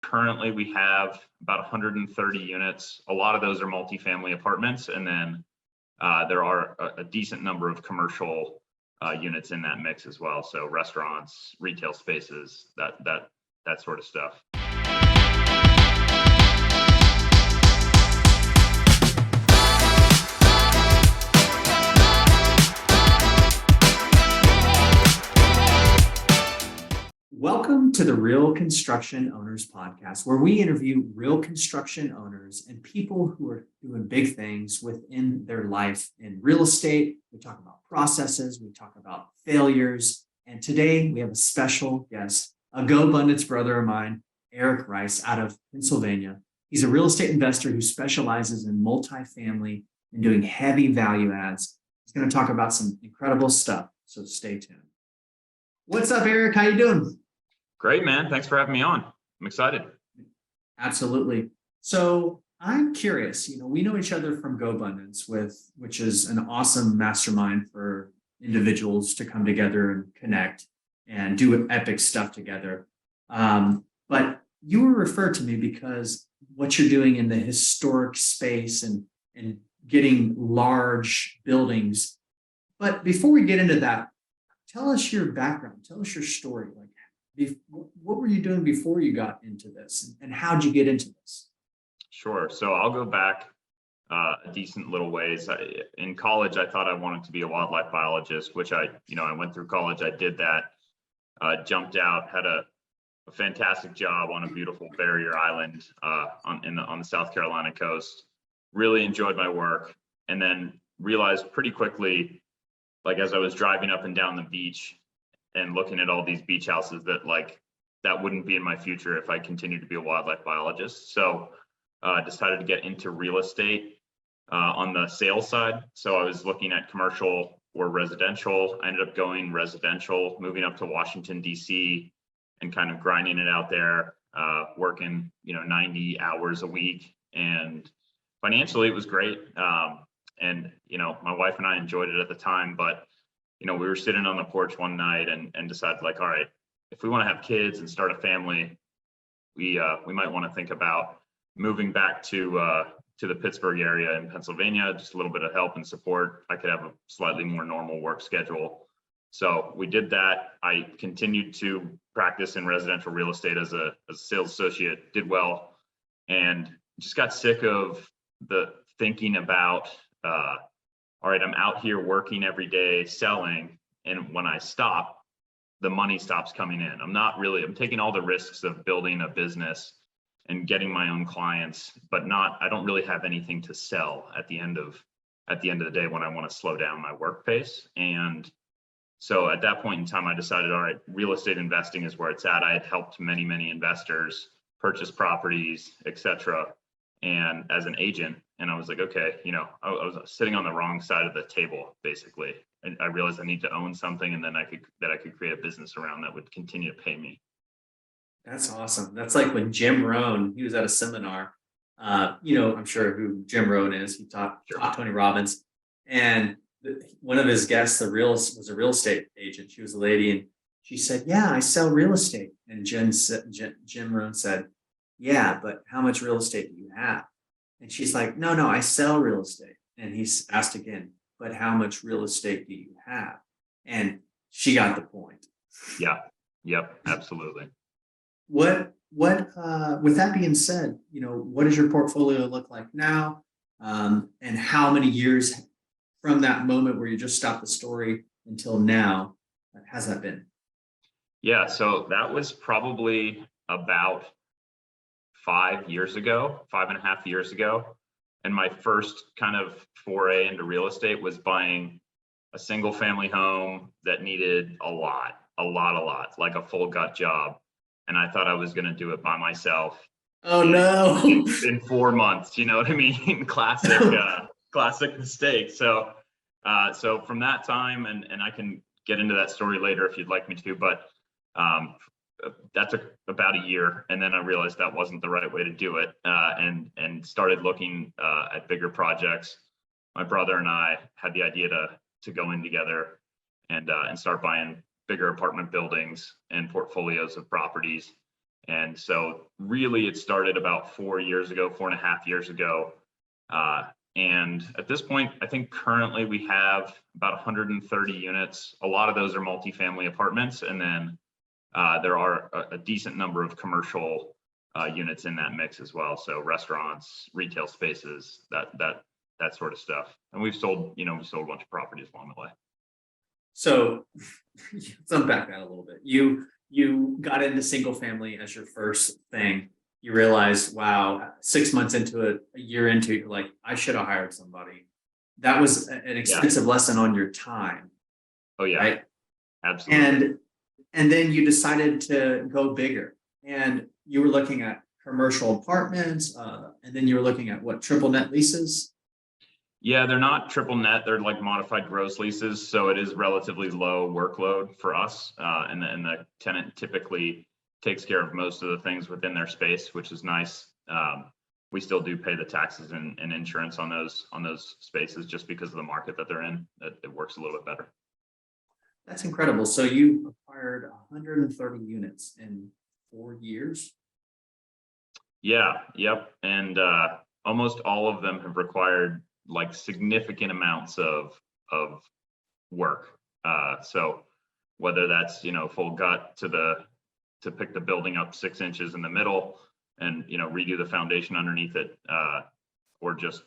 Currently, we have about 130 units. A lot of those are multifamily apartments, and then there are a decent number of commercial units in that mix as well. So restaurants, retail spaces, that sort of stuff. Welcome to the Real Construction Owners Podcast, where we interview real construction owners and people who are doing big things within their life in real estate. We talk about processes, we talk about failures, and today we have a special guest, a Go Abundance brother of mine, Eric Rice, out of Pennsylvania. He's a real estate investor who specializes in multifamily and doing heavy value adds. He's going to talk about some incredible stuff, so stay tuned. What's up, Eric? How you doing? Great, man. Thanks for having me on. I'm excited. Absolutely. So I'm curious, we know each other from Go Abundance, which is an awesome mastermind for individuals to come together and connect and do epic stuff together. But you were referred to me because what you're doing in the historic space and getting large buildings. But before we get into that, tell us your background. Tell us your story. What were you doing before you got into this, and how'd you get into this? Sure. So I'll go back a decent little ways. In college, I thought I wanted to be a wildlife biologist, which I went through college. I did that, jumped out, had a fantastic job on a beautiful barrier island on the South Carolina coast. Really enjoyed my work, and then realized pretty quickly, as I was driving up and down the beach and looking at all these beach houses, that wouldn't be in my future if I continued to be a wildlife biologist. So decided to get into real estate on the sales side. So I was looking at commercial or residential. I ended up going residential, moving up to Washington, D.C., and kind of grinding it out there, working 90 hours a week. And financially, it was great. And my wife and I enjoyed it at the time, but we were sitting on the porch one night and decided, all right, if we want to have kids and start a family, we might want to think about moving back to the Pittsburgh area in Pennsylvania. Just a little bit of help and support. I could have a slightly more normal work schedule. So we did that. I continued to practice in residential real estate as a sales associate, did well, and just got sick of the thinking about, all right, I'm out here working every day, selling, and when I stop, the money stops coming in. I'm taking all the risks of building a business and getting my own clients, but I don't really have anything to sell at the end of the day when I want to slow down my work pace. And so at that point in time, I decided, all right, real estate investing is where it's at. I had helped many, many investors purchase properties, et cetera, and as an agent. And I was like, okay, I was sitting on the wrong side of the table, basically. And I realized I need to own something, and then I could create a business around that would continue to pay me. That's awesome. That's like when Jim Rohn, he was at a seminar. I'm sure who Jim Rohn is. He taught Tony Robbins, and one of his guests, was a real estate agent. She was a lady, and she said, "Yeah, I sell real estate." And Jim Rohn said, "Yeah, but how much real estate do you have?" And she's like, no, I sell real estate. And he's asked again, but how much real estate do you have? And she got the point. Yeah. Yep. Absolutely. With that being said, what does your portfolio look like now? And how many years from that moment where you just stopped the story until now has that been? Yeah. So that was probably about 5.5 years ago. And my first kind of foray into real estate was buying a single family home that needed a lot, like a full gut job. And I thought I was going to do it by myself. Oh no. in 4 months, you know what I mean? Classic mistake. So from that time, and I can get into that story later if you'd like me to, but that took about a year, and then I realized that wasn't the right way to do it, and started looking at bigger projects. My brother and I had the idea to go in together and start buying bigger apartment buildings and portfolios of properties. And so really it started about 4.5 years ago. And at this point, I think currently we have about 130 units. A lot of those are multifamily apartments. And then there are a decent number of commercial units in that mix as well. So restaurants, retail spaces, that sort of stuff. And we've sold a bunch of properties along the way. So let's unpack that a little bit. You got into single family as your first thing. You realized, wow, 6 months into it, a year into it, you're like, I should have hired somebody. That was an expensive lesson on your time. Oh yeah, right? Absolutely. And then you decided to go bigger, and you were looking at commercial apartments, and then you were looking at what, triple net leases? Yeah, they're not triple net. They're like modified gross leases. So it is relatively low workload for us. And the tenant typically takes care of most of the things within their space, which is nice. We still do pay the taxes and insurance on those spaces just because of the market that they're in. It works a little bit better. That's incredible. So you acquired 130 units in 4 years? Yeah, yep. And almost all of them have required like significant amounts of work. So whether that's, full gut to pick the building up 6 inches in the middle and, redo the foundation underneath it, or just,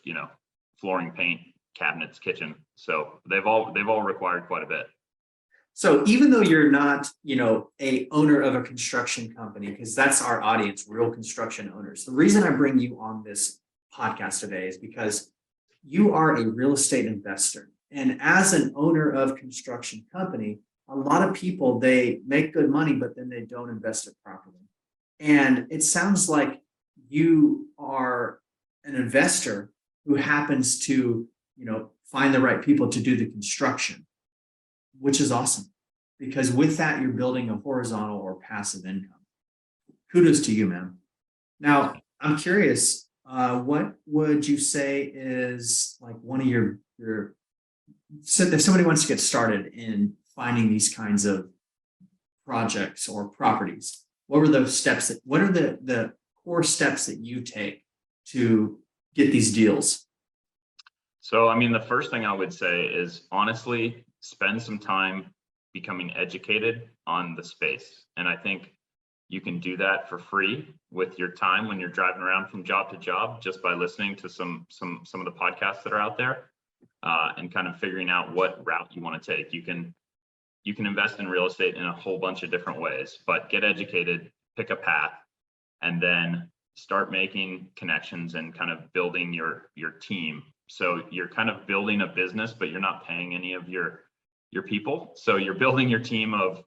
flooring, paint, cabinets, kitchen. So they've all required quite a bit. So even though you're not, a owner of a construction company, because that's our audience, real construction owners. The reason I bring you on this podcast today is because you are a real estate investor. And as an owner of construction company, a lot of people, they make good money, but then they don't invest it properly. And it sounds like you are an investor who happens to, find the right people to do the construction, which is awesome, because with that, you're building a horizontal or passive income. Kudos to you, man. Now, I'm curious, what would you say is like one of your so if somebody wants to get started in finding these kinds of projects or properties, what are the core steps that you take to get these deals? So, the first thing I would say is honestly, spend some time becoming educated on the space. And I think you can do that for free with your time when you're driving around from job to job, just by listening to some of the podcasts that are out there, and kind of figuring out what route you want to take. You can invest in real estate in a whole bunch of different ways, but get educated, pick a path, and then start making connections and kind of building your team. So you're kind of building a business, but you're not paying any of your people. So you're building your team of,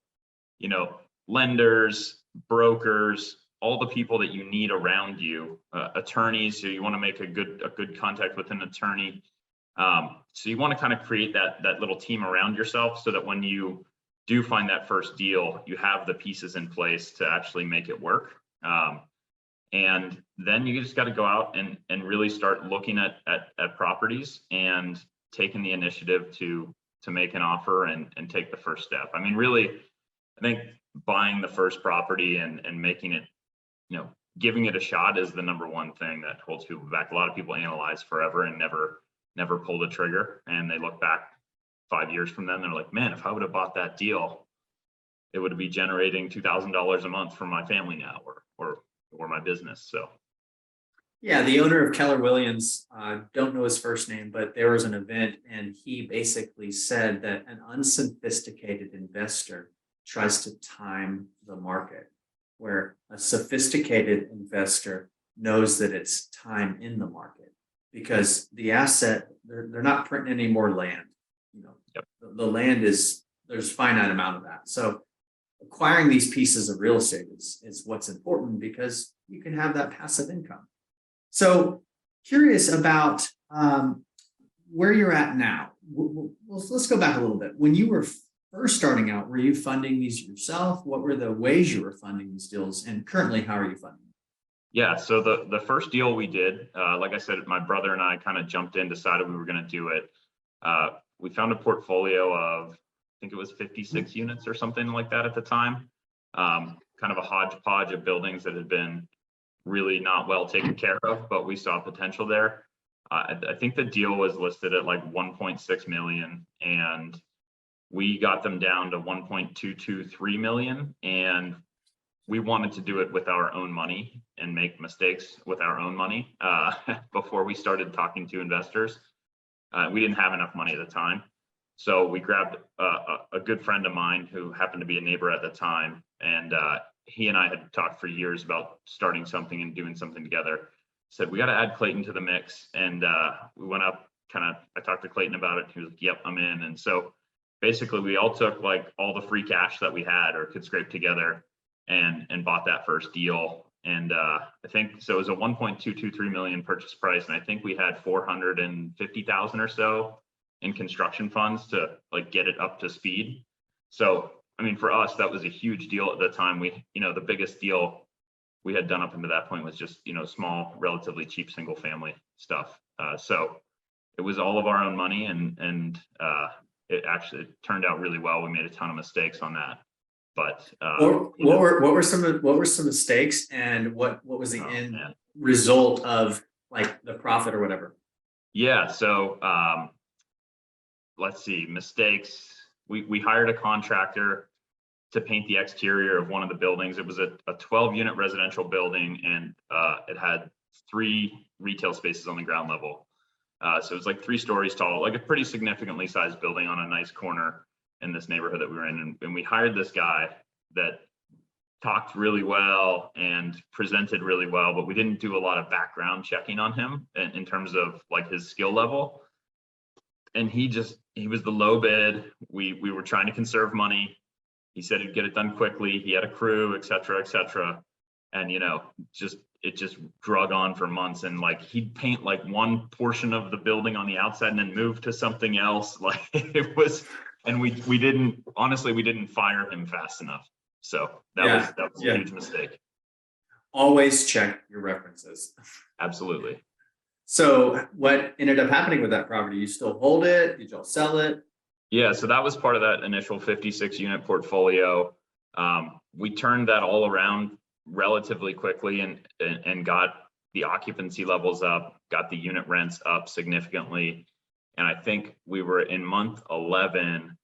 lenders, brokers, all the people that you need around you, attorneys. So you want to make a good contact with an attorney. So you want to kind of create that little team around yourself, so that when you do find that first deal, you have the pieces in place to actually make it work. And then you just got to go out and really start looking at properties and taking the initiative to make an offer and take the first step. Really, I think buying the first property and making it, giving it a shot is the number one thing that holds people back. A lot of people analyze forever and never pull the trigger, and they look back 5 years from then, they're like, man, if I would have bought that deal, it would be generating $2,000 a month for my family now, or my business. So yeah, the owner of Keller Williams, don't know his first name, but there was an event and he basically said that an unsophisticated investor tries to time the market, where a sophisticated investor knows that it's time in the market, because the asset, they're not printing any more land. Yep. The land there's finite amount of that. So acquiring these pieces of real estate is what's important, because you can have that passive income. So curious about where you're at now. Let's go back a little bit. When you were first starting out, were you funding these yourself? What were the ways you were funding these deals? And currently, how are you funding them? Yeah, so the first deal we did, like I said, my brother and I kind of jumped in, decided we were going to do it. We found a portfolio of, I think it was 56 units or something like that at the time. kind of a hodgepodge of buildings that had been really not well taken care of, but we saw potential there. I think the deal was listed at like 1.6 million, and we got them down to 1.223 million, and we wanted to do it with our own money and make mistakes with our own money before we started talking to investors. We didn't have enough money at the time. So we grabbed a good friend of mine who happened to be a neighbor at the time. And he and I had talked for years about starting something and doing something together. Said, we got to add Clayton to the mix. And we went up, I talked to Clayton about it. He was like, yep, I'm in. And so basically we all took like all the free cash that we had or could scrape together and bought that first deal. And I think, so it was a 1.223 million purchase price. And I think we had 450,000 or so in construction funds to like get it up to speed. So, I mean, for us, that was a huge deal at the time. We, the biggest deal we had done up until that point was just, small, relatively cheap single family stuff. So it was all of our own money, and it actually turned out really well. We made a ton of mistakes on that. But what were some mistakes, and what was the end result of like the profit or whatever? Yeah, so let's see, mistakes. We hired a contractor to paint the exterior of one of the buildings. It was a 12-unit residential building, and it had 3 retail spaces on the ground level. So it was like 3 stories tall, like a pretty significantly sized building on a nice corner in this neighborhood that we were in. And we hired this guy that talked really well and presented really well, but we didn't do a lot of background checking on him in terms of like his skill level. And he was the low bid. We were trying to conserve money. He said he'd get it done quickly. He had a crew, et cetera, et cetera. And, it just drug on for months. And like, he'd paint like one portion of the building on the outside and then move to something else. Like it was, and we didn't fire him fast enough. So that was a huge mistake. Always check your references. Absolutely. So what ended up happening with that property? You still hold it? Did y'all sell it? Yeah, so that was part of that initial 56 unit portfolio. We turned that all around relatively quickly and got the occupancy levels up, got the unit rents up significantly. And I think we were in month 11,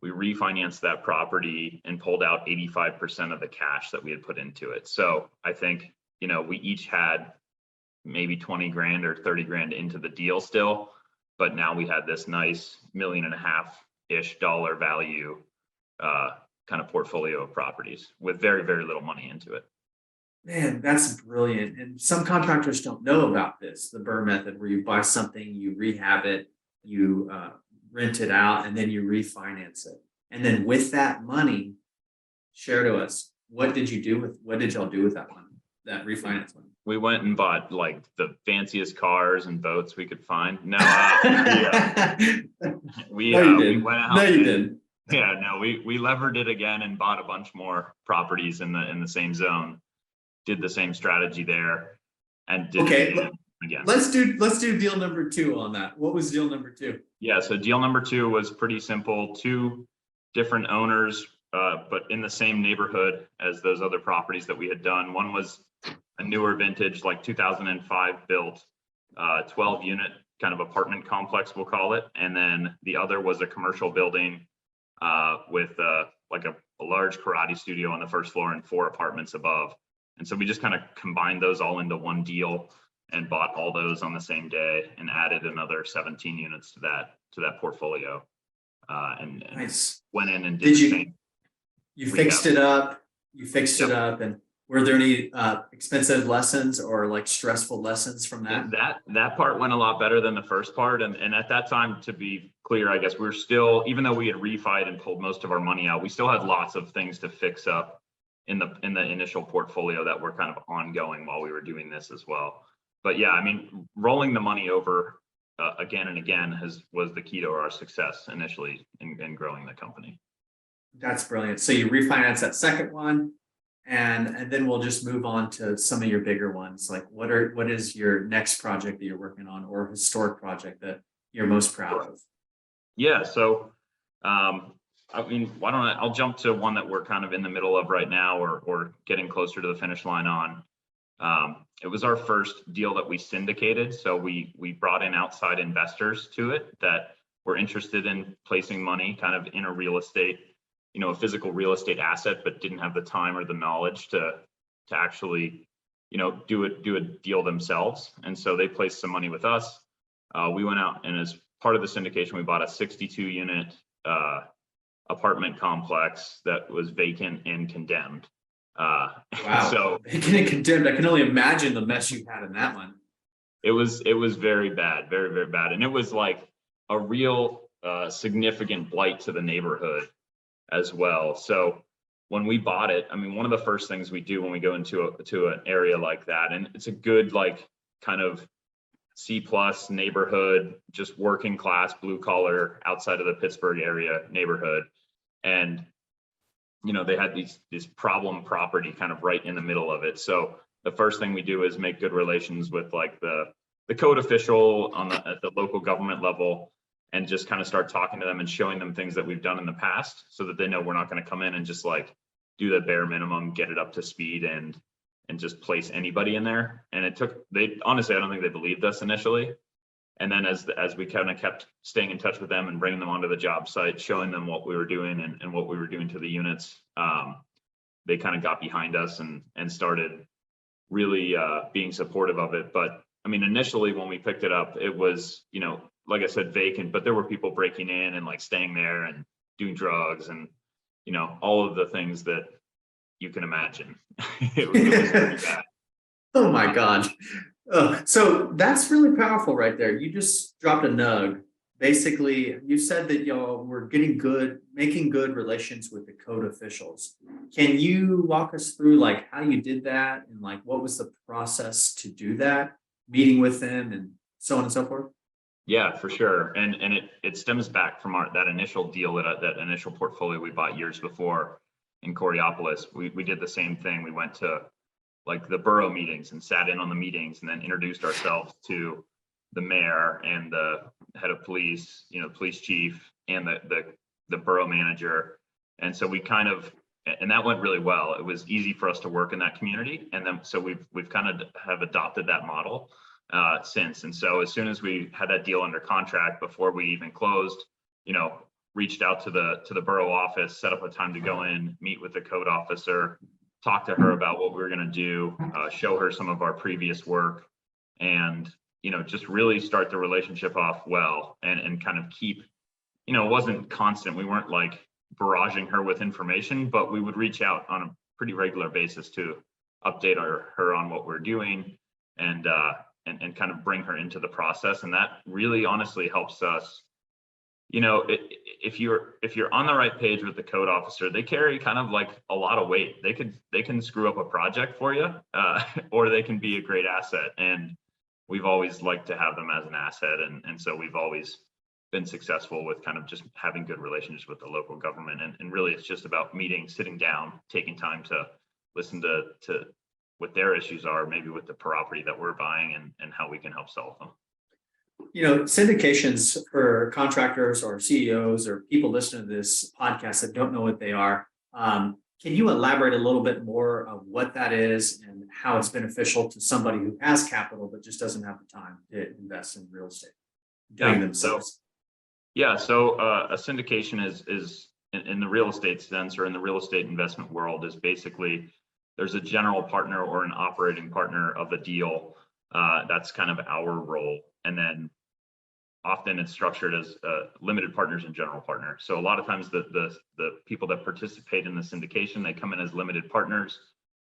we refinanced that property and pulled out 85% of the cash that we had put into it. So I think, we each had maybe 20 grand or 30 grand into the deal still, but now we had this nice $1.5 million-ish value kind of portfolio of properties with very, very little money into it. Man, that's brilliant. And some contractors don't know about this, the BRRRR method, where you buy something, you rehab it, you rent it out, and then you refinance it. And then with that money, share to us, what did y'all do with that money, that refinance money? We went and bought like the fanciest cars and boats we could find. No, we went out. No, you didn't. Yeah, no, we levered it again and bought a bunch more properties in the same zone. Did the same strategy there, and did it again. Let's do deal number 2 on that. What was deal number 2? Yeah, so deal number 2 was pretty simple. 2 different owners, but in the same neighborhood as those other properties that we had done. One was a newer vintage, like 2005 built, 12-unit kind of apartment complex, we'll call it. And then the other was a commercial building with like a large karate studio on the first floor and 4 apartments above. And so we just kind of combined those all into one deal and bought all those on the same day and added another 17 units to that portfolio. And nice. Went in and did the same. You fixed it up. And were there any expensive lessons or like stressful lessons from that? That part went a lot better than the first part. And at that time, to be clear, I guess we're still, even though we had refied and pulled most of our money out, we still had lots of things to fix up in the initial portfolio that were kind of ongoing while we were doing this as well. But yeah, I mean, rolling the money over again and again was the key to our success initially in growing the company. That's brilliant. So you refinance that second one, and then we'll just move on to some of your bigger ones. Like what is your next project that you're working on, or historic project that you're most proud of? Yeah, so I mean, why don't I'll jump to one that we're kind of in the middle of right now, or getting closer to the finish line on. It was our first deal that we syndicated. So we brought in outside investors to it that were interested in placing money kind of in a real estate, a physical real estate asset, but didn't have the time or the knowledge to actually, do a deal themselves. And so they placed some money with us. We went out, and as part of the syndication, we bought a 62 unit apartment complex that was vacant and condemned. Wow. So vacant and condemned. I can only imagine the mess you had in that one. it was very bad, very, very bad. And it was like a real significant blight to the neighborhood as well. So when we bought it, I mean, one of the first things we do when we go into an area like that, and it's a good, like, kind of C+ neighborhood, just working class, blue collar, outside of the Pittsburgh area neighborhood. And, they had this problem property kind of right in the middle of it. So the first thing we do is make good relations with, like, the code official at the local government level, and just kind of start talking to them and showing them things that we've done in the past, so that they know we're not going to come in and just, like, do the bare minimum, get it up to speed, and just place anybody in there. And honestly, I don't think they believed us initially. And then as we kind of kept staying in touch with them and bringing them onto the job site, showing them what we were doing and what we were doing to the units, they kind of got behind us and started really being supportive of it. But I mean, initially when we picked it up, it was, like I said, vacant, but there were people breaking in and, like, staying there and doing drugs and, all of the things that you can imagine. It was pretty bad. Oh my God. So that's really powerful right there. You just dropped a nug. Basically, you said that y'all were making good relations with the code officials. Can you walk us through, like, how you did that, and, like, what was the process to do that, meeting with them and so on and so forth? Yeah, for sure. And it stems back from that initial deal, that initial portfolio we bought years before in Coriopolis. We did the same thing. We went to, like, the borough meetings and sat in on the meetings, and then introduced ourselves to the mayor and the head of police, police chief, and the borough manager. And so and that went really well. It was easy for us to work in that community. And then, so we've kind of have adopted that model since. And so as soon as we had that deal under contract, before we even closed, reached out to the borough office, set up a time to go in, meet with the code officer, talk to her about what we were going to do, show her some of our previous work, and, just really start the relationship off well, and kind of keep, it wasn't constant. We weren't, like, barraging her with information, but we would reach out on a pretty regular basis to update her on what we're doing, and kind of bring her into the process. And that really honestly helps us. If you're on the right page with the code officer, they carry kind of, like, a lot of weight. They can screw up a project for you, or they can be a great asset. And we've always liked to have them as an asset. And so we've always been successful with kind of just having good relationships with the local government. And really, it's just about meeting, sitting down, taking time to listen to what their issues are, maybe with the property that we're buying, and how we can help solve them. Syndications for contractors or CEOs or people listening to this podcast that don't know what they are, can you elaborate a little bit more of what that is and how it's beneficial to somebody who has capital but just doesn't have the time to invest in real estate doing themselves? So a syndication is in the real estate sense, or in the real estate investment world, is basically there's a general partner or an operating partner of the deal. That's kind of our role. And then often it's structured as limited partners and general partner. So a lot of times the people that participate in the syndication, they come in as limited partners,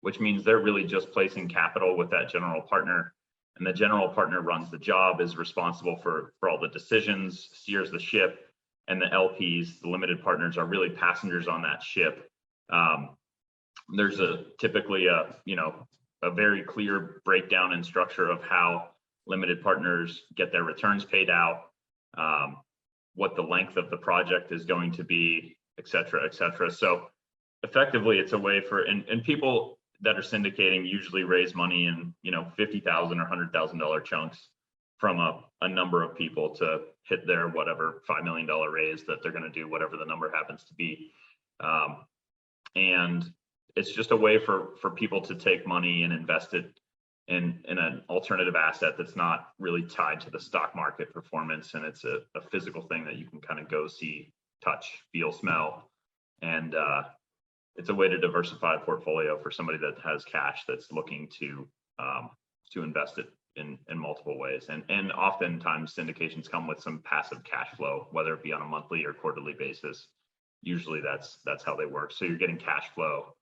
which means they're really just placing capital with that general partner. And the general partner runs the job, is responsible for all the decisions, steers the ship, and the LPs, the limited partners, are really passengers on that ship. There's typically a very clear breakdown and structure of how limited partners get their returns paid out, what the length of the project is going to be, et cetera, et cetera. So effectively, it's a way for, and people that are syndicating usually raise money in, $50,000 or $100,000 chunks from a number of people to hit their whatever $5 million raise that they're going to do, whatever the number happens to be. And it's just a way for people to take money and invest it in an alternative asset that's not really tied to the stock market performance. And it's a physical thing that you can kind of go see, touch, feel, smell. And it's a way to diversify a portfolio for somebody that has cash that's looking to invest it in multiple ways. And oftentimes syndications come with some passive cash flow, whether it be on a monthly or quarterly basis. Usually that's how they work. So you're getting cash flow,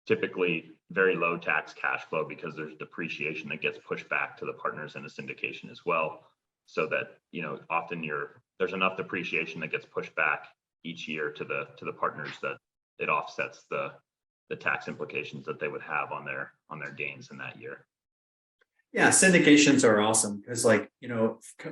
typically very low tax cash flow, because there's depreciation that gets pushed back to the partners in a syndication as well. So that, often there's enough depreciation that gets pushed back each year to the partners that it offsets the tax implications that they would have on their gains in that year. Yeah, syndications are awesome because,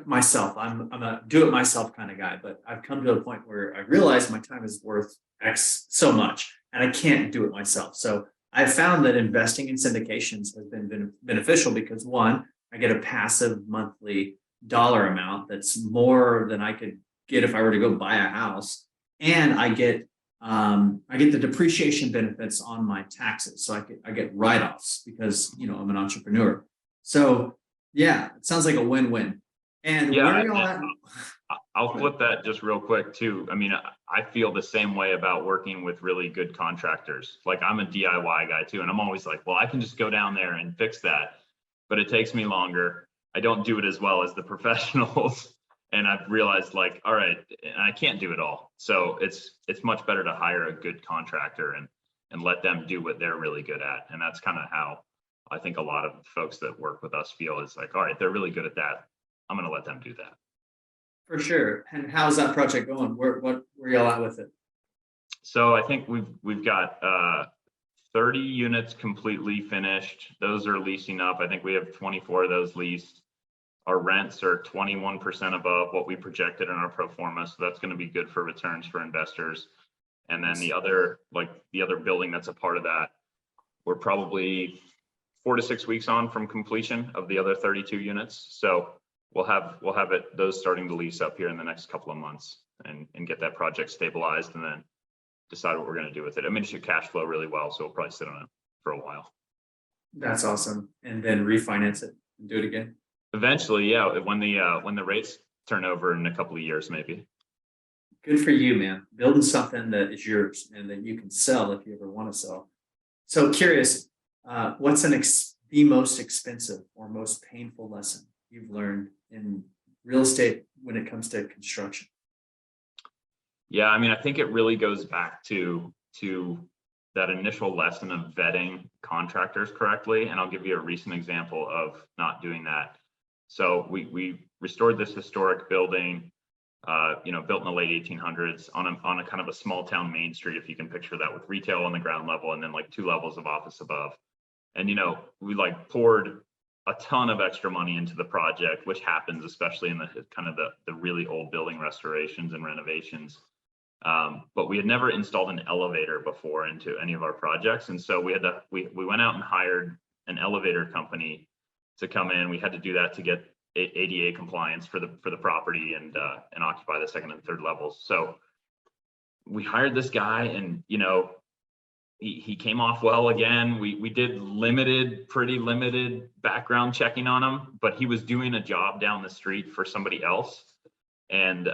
myself, I'm a do-it-myself kind of guy, but I've come to a point where I realize my time is worth X so much, and I can't do it myself. So I've found that investing in syndications has been beneficial because, one, I get a passive monthly dollar amount that's more than I could get if I were to go buy a house, and I get the depreciation benefits on my taxes. So I get write-offs because I'm an entrepreneur. So yeah, it sounds like a win-win. And yeah, where are y'all at? I'll flip that just real quick too. I mean, I feel the same way about working with really good contractors. Like, I'm a DIY guy too, and I'm always like, well, I can just go down there and fix that, but it takes me longer. I don't do it as well as the professionals. And I've realized, like, all right, and I can't do it all. So it's much better to hire a good contractor and let them do what they're really good at. And that's kind of how I think a lot of folks that work with us feel. Is like, all right, they're really good at that, I'm going to let them do that. For sure. And how's that project going? Where y'all at with it? So I think we've got 30 units completely finished. Those are leasing up. I think we have 24 of those leased. Our rents are 21% above what we projected in our pro forma. So that's going to be good for returns for investors. And then the other building that's a part of that, we're probably 4 to 6 weeks on from completion of the other 32 units. So we'll have those starting to lease up here in the next couple of months and get that project stabilized, and then decide what we're going to do with it. I mean, it should cash flow really well, so we'll probably sit on it for a while. That's awesome. And then refinance it and do it again. Eventually, yeah, when the rates turn over in a couple of years, maybe. Good for you, man. Building something that is yours and that you can sell if you ever want to sell. So curious, what's the most expensive or most painful lesson you've learned in real estate when it comes to construction? Yeah, I mean, I think it really goes back to that initial lesson of vetting contractors correctly. And I'll give you a recent example of not doing that. So we restored this historic building, built in the late 1800s on a kind of a small town main street, if you can picture that, with retail on the ground level and then like 2 levels of office above. And we like poured a ton of extra money into the project, which happens especially in the kind of the really old building restorations and renovations. But we had never installed an elevator before into any of our projects, and so we went out and hired an elevator company to come in. We had to do that to get ADA compliance for the property and occupy the second and third levels. So we hired this guy, and he came off well again. We did pretty limited background checking on him, but he was doing a job down the street for somebody else. And,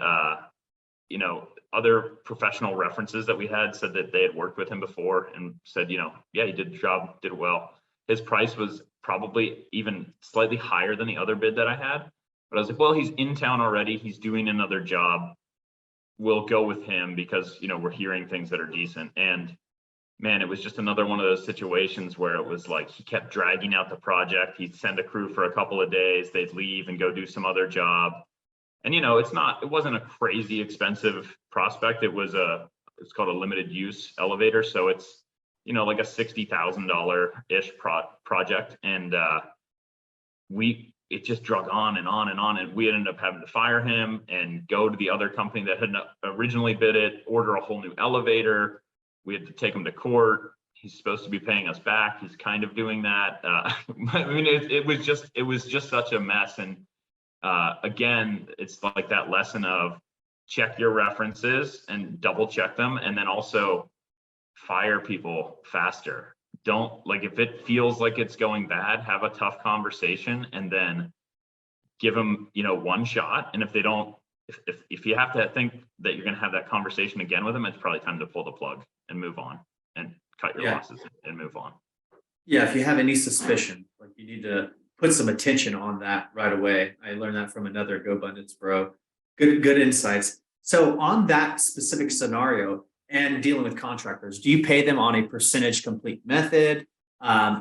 other professional references that we had said that they had worked with him before and said, yeah, he did the job, did it well. His price was probably even slightly higher than the other bid that I had. But I was like, well, he's in town already. He's doing another job. We'll go with him because, we're hearing things that are decent. And man, it was just another one of those situations where it was like he kept dragging out the project. He'd send a crew for a couple of days, they'd leave and go do some other job. And it wasn't a crazy expensive prospect. It's called a limited use elevator. So it's, like a $60,000-ish project. And it just drug on and on and on. And we ended up having to fire him and go to the other company that had originally bid it, order a whole new elevator. We had to take him to court. He's supposed to be paying us back. He's kind of doing that. I mean, it was just such a mess. And again, it's like that lesson of check your references and double check them, and then also fire people faster. Don't, like, if it feels like it's going bad, have a tough conversation and then give them, one shot. And if they don't, if you have to think that you're going to have that conversation again with them, it's probably time to pull the plug and move on and cut your losses and move on. Yeah, if you have any suspicion, like, you need to put some attention on that right away. I learned that from another GoBundance bro. Good insights. So on that specific scenario and dealing with contractors, do you pay them on a percentage complete method?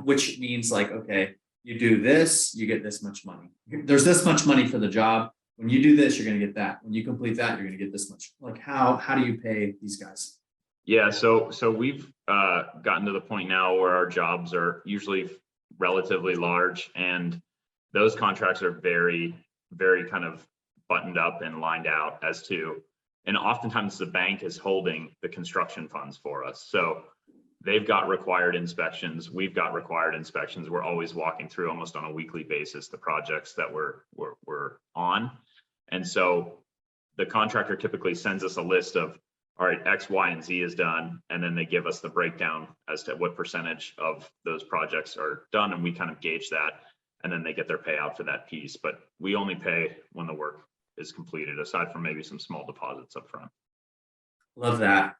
Which means, like, okay, you do this, you get this much money. There's this much money for the job. When you do this, you're going to get that. When you complete that, you're going to get this much. Like, how do you pay these guys? Yeah, so we've gotten to the point now where our jobs are usually relatively large, and those contracts are very, very kind of buttoned up and lined out as to, and oftentimes the bank is holding the construction funds for us. So they've got required inspections, we've got required inspections. We're always walking through almost on a weekly basis the projects that we're on. And so the contractor typically sends us a list of, all right, X, Y, and Z is done. And then they give us the breakdown as to what percentage of those projects are done. And we kind of gauge that. And then they get their payout for that piece. But we only pay when the work is completed, aside from maybe some small deposits up front. Love that.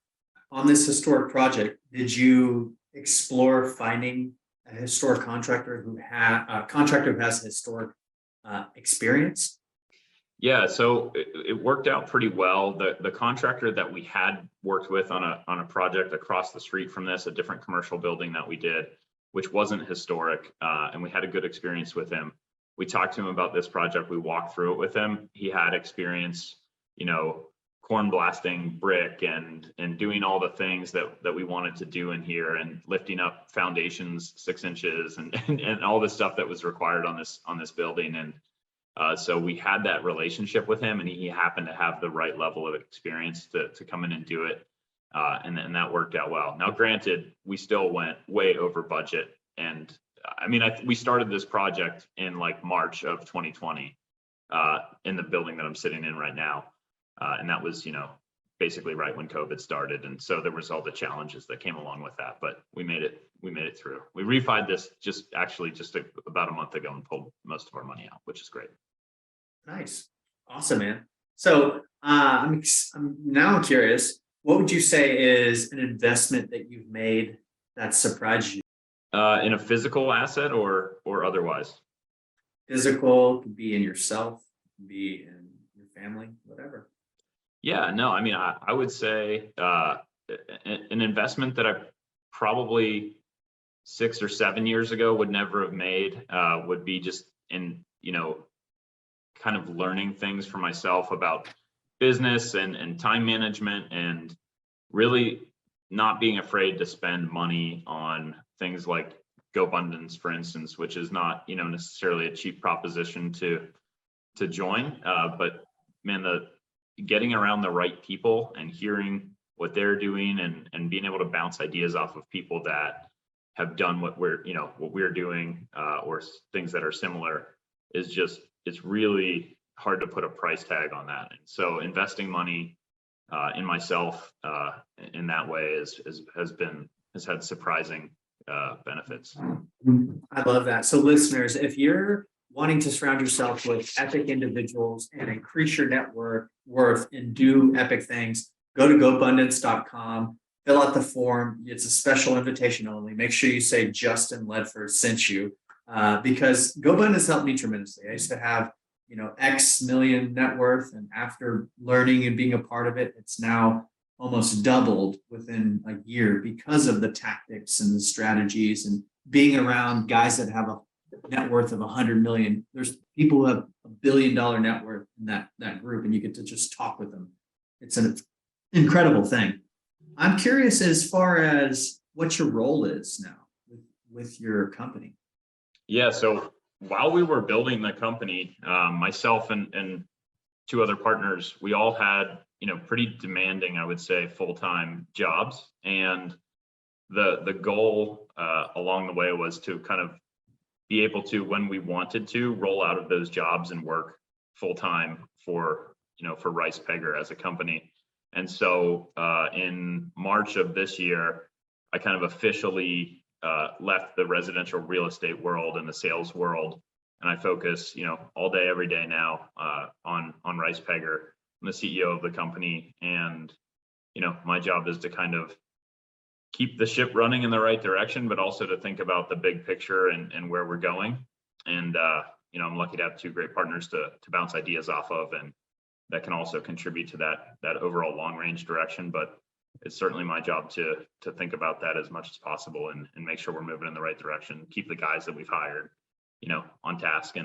On this historic project, did you explore finding a historic contractor who has historic experience? Yeah, so it worked out pretty well. The contractor that we had worked with on a project across the street from this, a different commercial building that we did, which wasn't historic, and we had a good experience with him. We talked to him about this project. We walked through it with him. He had experience, corn blasting brick and doing all the things that we wanted to do in here, and lifting up foundations 6 inches and all the stuff that was required on this building. And so we had that relationship with him, and he happened to have the right level of experience to come in and do it. And that worked out well. Now, granted, we still went way over budget. And I mean, we started this project in like March of 2020 in the building that I'm sitting in right now. And that was, basically right when COVID started. And so there was all the challenges that came along with that, but we made it through. We refied this just about a month ago and pulled most of our money out, which is great. Nice. Awesome, man. So I'm now curious, what would you say is an investment that you've made that surprised you? In a physical asset or otherwise? Physical, could be in yourself, could be in your family, whatever. Yeah, no, I mean, I would say an investment that I probably 6 or 7 years ago would never have made would be just in, kind of learning things for myself about business and time management, and really not being afraid to spend money on things like GoBundance, for instance, which is not, necessarily a cheap proposition to join. But man, getting around the right people and hearing what they're doing and being able to bounce ideas off of people that have done what we're doing or things that are similar is just, it's really hard to put a price tag on that. And so investing money in myself in that way has had surprising benefits. I love that. So listeners, if you're wanting to surround yourself with epic individuals and increase your net worth and do epic things, go to GoBundance.com, fill out the form. It's a special invitation only. Make sure you say Justin Ledford sent you, because GoBundance helped me tremendously. I used to have, X million net worth, and after learning and being a part of it, it's now almost doubled within a year because of the tactics and the strategies and being around guys that have a net worth of 100 million. There's people who have $1 billion net worth in that group, and you get to just talk with them. It's an incredible thing. I'm curious as far as what your role is now with your company. Yeah, so while we were building the company, myself and 2 other partners, we all had, pretty demanding, I would say, full-time jobs. And the goal along the way was to kind of be able to, when we wanted to, roll out of those jobs and work full time for Rice Pegger as a company. And so in March of this year, I kind of officially left the residential real estate world and the sales world, and I focus, all day, every day now on Rice Pegger. I'm the CEO of the company, and my job is to kind of keep the ship running in the right direction, but also to think about the big picture and where we're going. And I'm lucky to have two great partners to bounce ideas off of, and that can also contribute to that overall long range direction. But it's certainly my job to think about that as much as possible and make sure we're moving in the right direction, keep the guys that we've hired, on task,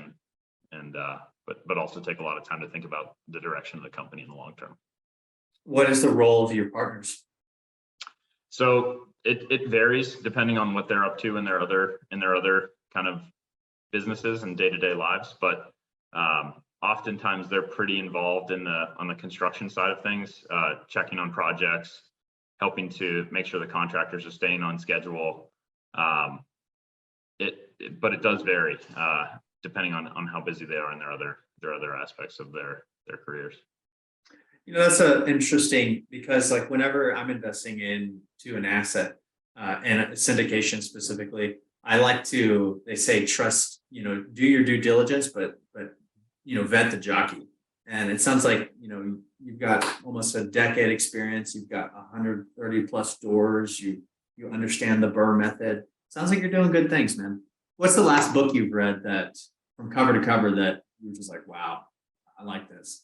but also take a lot of time to think about the direction of the company in the long term. What is the role of your partners? So it varies depending on what they're up to in their other kind of businesses and day-to-day lives, but oftentimes they're pretty involved on the construction side of things, checking on projects, helping to make sure the contractors are staying on schedule. But it does vary depending on how busy they are in their other aspects of their careers. That's interesting, because like whenever I'm investing into an asset and a syndication specifically, I like to, they say, trust, do your due diligence, but vet the jockey. And it sounds like, you've got almost a decade experience. You've got 130 plus doors. You understand the Burr method. Sounds like you're doing good things, man. What's the last book you've read that from cover to cover that you're just like, wow, I like this?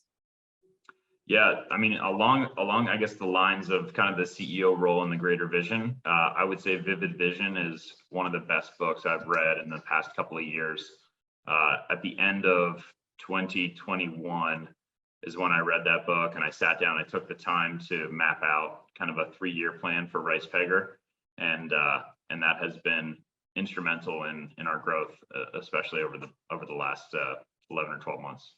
Yeah, I mean, along I guess the lines of kind of the CEO role and the greater vision, I would say Vivid Vision is one of the best books I've read in the past couple of years. At the end of 2021 is when I read that book, and I sat down, I took the time to map out kind of a 3-year plan for Rice Pegger, and that has been instrumental in our growth, especially over the last 11 or 12 months.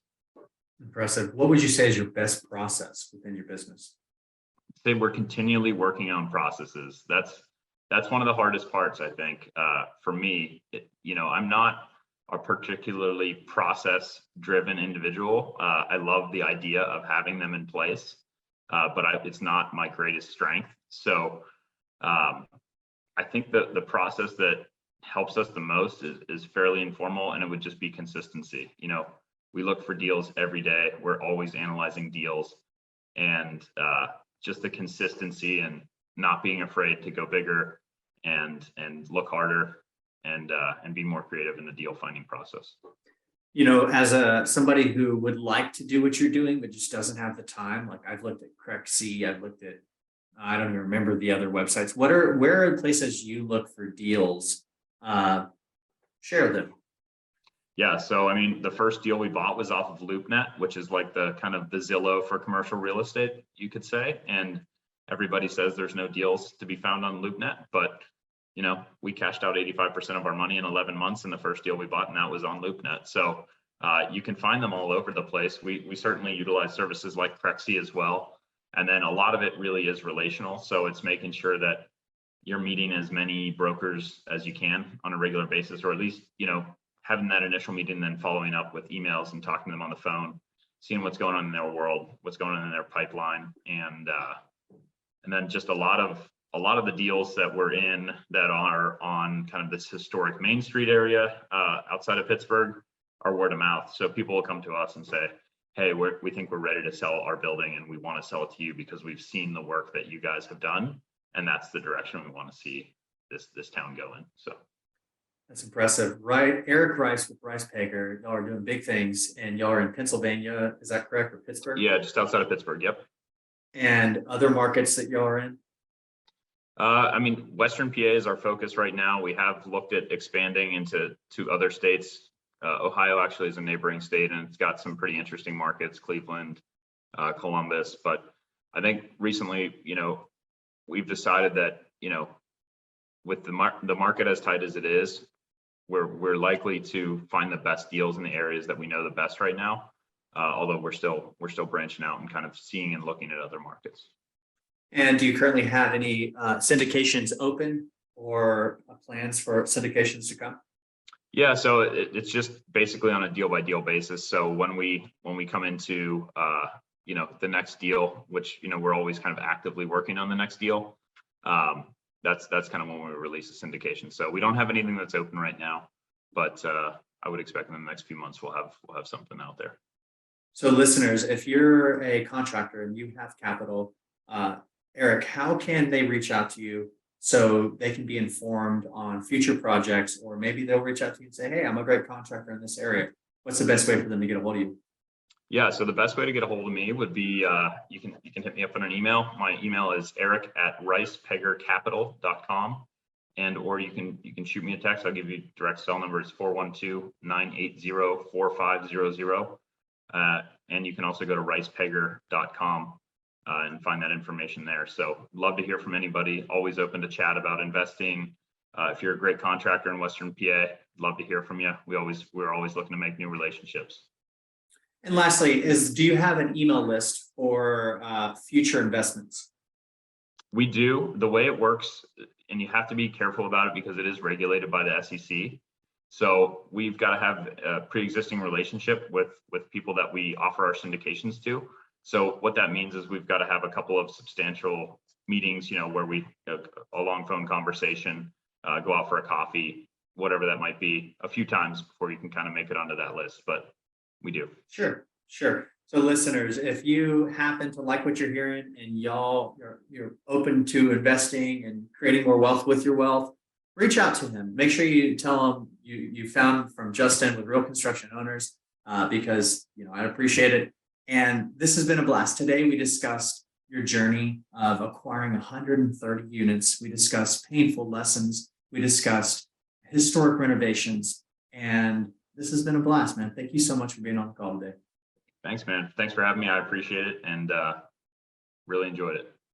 Impressive. What would you say is your best process within your business? Say we're continually working on processes. That's one of the hardest parts, I think, for me. I'm not a particularly process-driven individual. I love the idea of having them in place, but it's not my greatest strength. So I think the process that helps us the most is fairly informal, and it would just be consistency. We look for deals every day. We're always analyzing deals, and just the consistency and not being afraid to go bigger and look harder and be more creative in the deal finding process. As somebody who would like to do what you're doing, but just doesn't have the time, like I've looked at CorrectC, I've looked at, I don't even remember the other websites. Where are places you look for deals? Share them. Yeah, so I mean, the first deal we bought was off of LoopNet, which is like the kind of the Zillow for commercial real estate, you could say. And everybody says there's no deals to be found on LoopNet, but we cashed out 85% of our money in 11 months in the first deal we bought, and that was on LoopNet. So you can find them all over the place. We certainly utilize services like CorrectC as well. And then a lot of it really is relational. So it's making sure that you're meeting as many brokers as you can on a regular basis, or at least, having that initial meeting, then following up with emails and talking to them on the phone, seeing what's going on in their world, what's going on in their pipeline. And then just a lot of the deals that we're in that are on kind of this historic Main Street area outside of Pittsburgh are word of mouth. So people will come to us and say, hey, we think we're ready to sell our building, and we want to sell it to you because we've seen the work that you guys have done, and that's the direction we want to see this town go in. So that's impressive, right? Eric Rice with Rice Pegger, y'all are doing big things, and y'all are in Pennsylvania, is that correct, or Pittsburgh? Yeah, just outside of Pittsburgh. Yep. And other markets that y'all are in? I mean, Western PA is our focus right now. We have looked at expanding into other states. Ohio actually is a neighboring state, and it's got some pretty interesting markets, Cleveland, Columbus. But I think recently, we've decided that, with the market as tight as it is, we're likely to find the best deals in the areas that we know the best right now. Although we're still branching out and kind of seeing and looking at other markets. And do you currently have any syndications open or plans for syndications to come? Yeah, so it's just basically on a deal by deal basis. So when we come into the next deal, which we're always kind of actively working on the next deal, that's kind of when we release a syndication. So we don't have anything that's open right now, but I would expect in the next few months we'll have something out there. So listeners, if you're a contractor and you have capital, Eric, how can they reach out to you so they can be informed on future projects, or maybe they'll reach out to you and say, hey, I'm a great contractor in this area. What's the best way for them to get a hold of you? Yeah, so the best way to get a hold of me would be you can hit me up on an email. My email is eric@ricepeggercapital.com, and or you can shoot me a text. I'll give you direct cell number is 412-980-4500. And you can also go to ricepegger.com and find that information there. So love to hear from anybody. Always open to chat about investing. If you're a great contractor in Western PA, love to hear from you. We're always looking to make new relationships. And lastly, do you have an email list for future investments? We do. The way it works, and you have to be careful about it because it is regulated by the SEC. So we've got to have a pre-existing relationship with people that we offer our syndications to. So what that means is we've got to have a couple of substantial meetings, where we a long phone conversation, go out for a coffee, whatever that might be, a few times before you can kind of make it onto that list. But we do. Sure. So listeners, if you happen to like what you're hearing and you're open to investing and creating more wealth with your wealth, reach out to him. Make sure you tell him you found from Justin with Real Construction Owners, because I appreciate it. And this has been a blast. Today we discussed your journey of acquiring 130 units. We discussed painful lessons. We discussed historic renovations, and this has been a blast, man. Thank you so much for being on the call today. Thanks, man. Thanks for having me. I appreciate it and really enjoyed it.